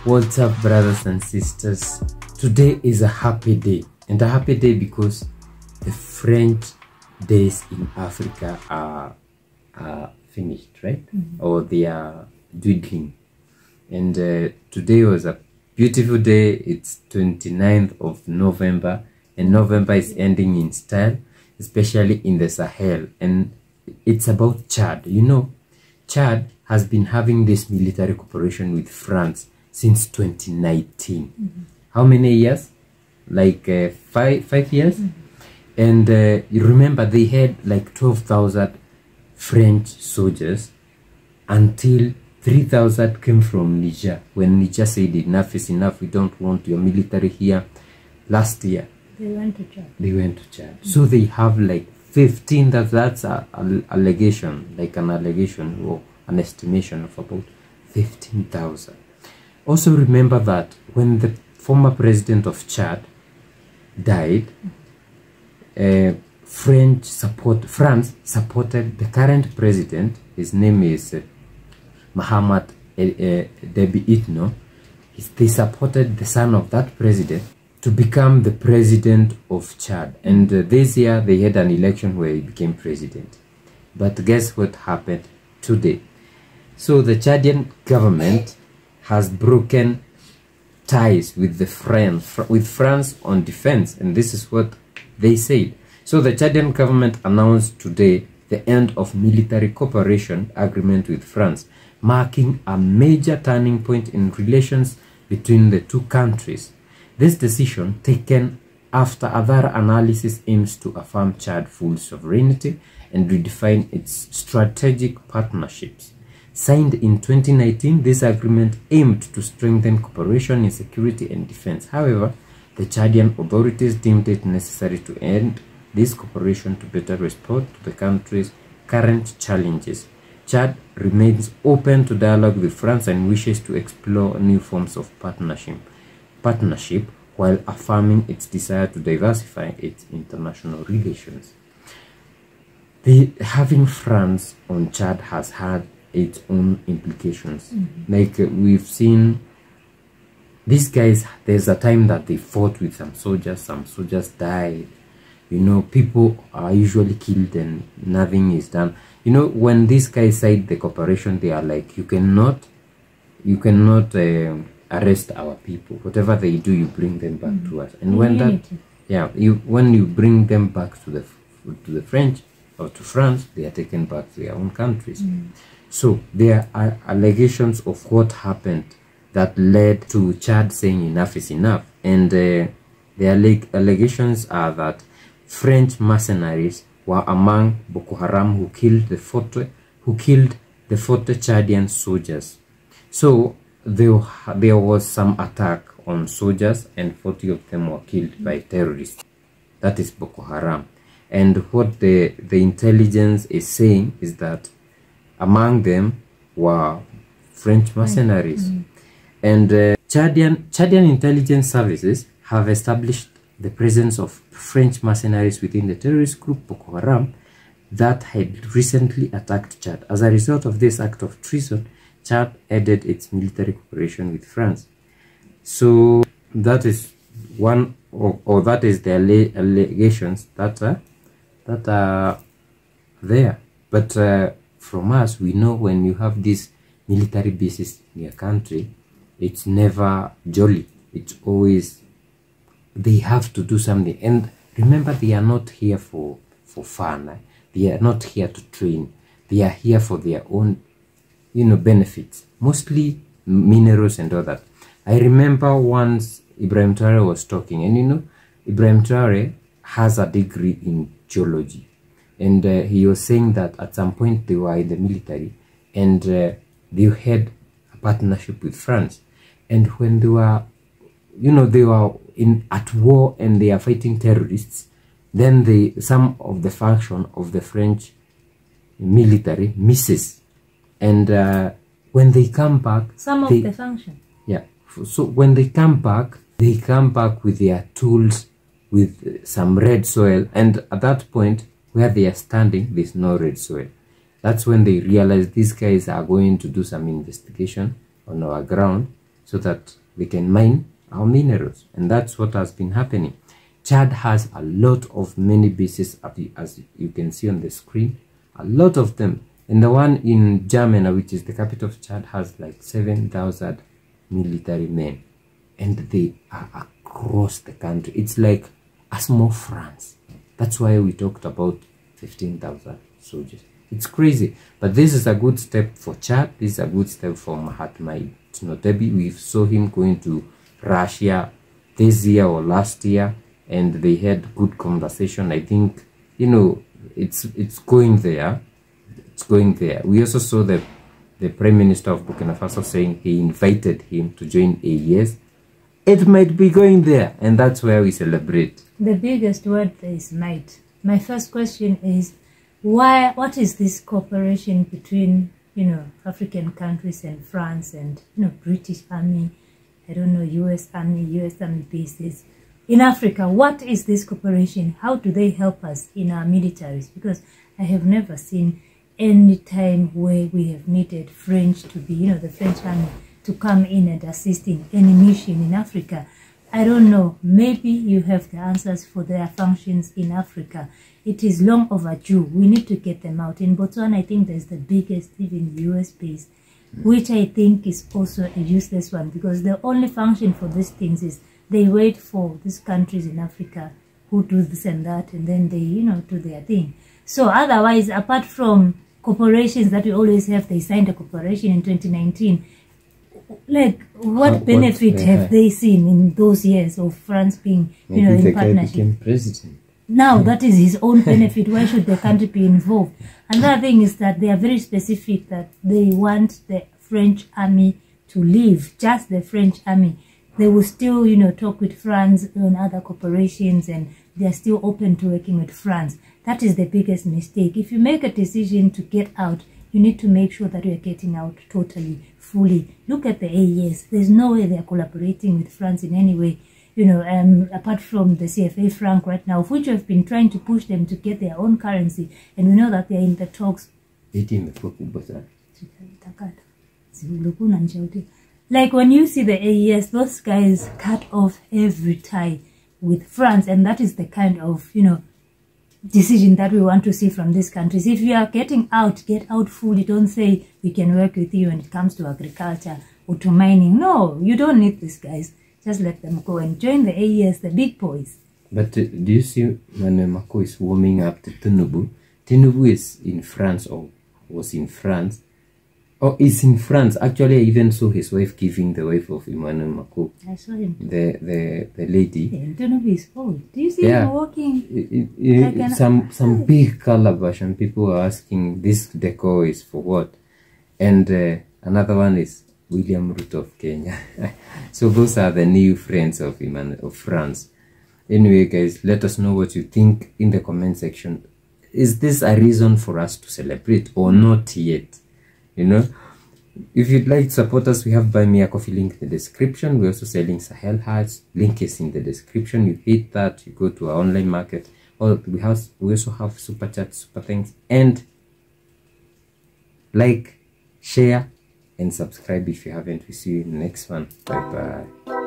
What's up, brothers and sisters? Today is a happy day, and a happy day because the French days in Africa are finished, right? Or they are dwindling. And today was a beautiful day. It's 29th of November, and November is ending in style, especially in the Sahel. And it's about Chad. You know, Chad has been having this military cooperation with France since 2019. How many years? Like five years. And you remember they had like 12,000 French soldiers until 3,000 came from Niger. When Niger said enough is enough, we don't want your military here. Last year they went to Chad. So they have like 15. That's an allegation, like an allegation or an estimation of about 15,000. Also remember that when the former president of Chad died, France supported the current president. His name is Mahamat Debi Itno. They supported the son of that president to become the president of Chad. And this year they had an election where he became president. But guess what happened today? So the Chadian government has broken ties with France on defense, and this is what they said. So the Chadian government announced today the end of military cooperation agreement with France, marking a major turning point in relations between the two countries. This decision, taken after other analysis, aims to affirm Chad's full sovereignty and redefine its strategic partnerships. Signed in 2019, this agreement aimed to strengthen cooperation in security and defense. However, the Chadian authorities deemed it necessary to end this cooperation to better respond to the country's current challenges. Chad remains open to dialogue with France and wishes to explore new forms of partnership while affirming its desire to diversify its international relations. Having France on Chad has had its own implications. Like we've seen these guys, there's a time that they fought with some soldiers died. You know, people are usually killed and nothing is done. You know, when these guys side the cooperation, they are like, you cannot arrest our people. Whatever they do, you bring them back to us. And when when you bring them back to the French or to France, they are taken back to their own countries. So there are allegations of what happened that led to Chad saying enough is enough. And the allegations are that French mercenaries were among Boko Haram who killed the 40 Chadian soldiers. So there was some attack on soldiers and 40 of them were killed by terrorists. That is Boko Haram. And what the intelligence is saying is that among them were French mercenaries. And Chadian intelligence services have established the presence of French mercenaries within the terrorist group Boko Haram that had recently attacked Chad. As a result of this act of treason, Chad ended its military cooperation with France. So that is one, or that is the allegations that are there. But from us, we know when you have these military bases in your country, it's never jolly. It's always, they have to do something. And remember, they are not here for fun. They are not here to train. They are here for their own, benefits. Mostly minerals and all that. I remember once Ibrahim Traore was talking, and Ibrahim Traore has a degree in geology. And he was saying that at some point they were in the military and they had a partnership with France. And when they were, they were at war and they are fighting terrorists, then some of the function of the French military misses. And when they come back... the function? Yeah. So when they come back with their tools, with some red soil. And at that point, where they are standing, there's no red soil. That's when they realize these guys are going to do some investigation on our ground. so that they can mine our minerals. And that's what has been happening. Chad has a lot of many bases, as you can see on the screen, a lot of them. And the one in Germany, which is the capital of Chad, has like 7,000 military men. And they are across the country. It's like a small France. That's why we talked about 15,000 soldiers. It's crazy. But this is a good step for Chad. This is a good step for Mahatma Tinotebi. We saw him going to Russia this year or last year, and they had good conversation. I think, you know, it's going there. It's going there. We also saw the Prime Minister of Burkina Faso saying he invited him to join AES. It might be going there, and that's where we celebrate. The biggest word is might. My first question is, what is this cooperation between, you know, African countries and France and, you know, British Army, I don't know, US Army bases in Africa? What is this cooperation? How do they help us in our militaries? Because I have never seen any time where we have needed French to be, you know, the French Army to come in and assist in any mission in Africa. I don't know, maybe you have the answers for their functions in Africa. It is long overdue. We need to get them out. In Botswana, I think there's the biggest, even US base, which I think is also a useless one, because the only function for these things is they wait for these countries in Africa who do this and that, and then they, you know, do their thing. So otherwise, apart from corporations that we always have, they signed a corporation in 2019. Like, what benefit have they seen in those years of France being, you know, in partnership? Guy became president. Now, that is his own benefit. Why should the country be involved? Another thing is that they are very specific that they want the French army to leave, just the French army. They will still, you know, talk with France and other corporations, and they are still open to working with France. That is the biggest mistake. If you make a decision to get out, you need to make sure that you are getting out totally, fully. Look at the AES. There's no way they are collaborating with France in any way. You know, apart from the CFA franc right now, which have been trying to push them to get their own currency, and we know that they are in the talks. Like, when you see the AES, those guys cut off every tie with France, and that is the kind of, you know, decision that we want to see from these countries. If you are getting out, get out fully. Don't say we can work with you when it comes to agriculture or to mining. No, you don't need these guys. Just let them go and join the AES, the big boys. But do you see when Mako is warming up to Tinubu? Tinubu is in France, or was in France. Oh, is in France. Actually, I even saw his wife giving the wife of Emmanuel Macron. I saw him. The lady. Yeah, Tinubu is old. Do you see him walking? Like some big calabash, and people are asking, this decor is for what? And another one is William Ruto of Kenya. So those are the new friends of France. Anyway, guys, let us know what you think in the comment section. Is this a reason for us to celebrate or not yet? You know, if you'd like to support us, we have Buy Me a Coffee link in the description. We're also selling Sahel hearts. Link is in the description. You hit that, you go to our online market. Or we also have super chat, super thanks, and like, share, and subscribe if you haven't. We see you in the next one. Bye bye.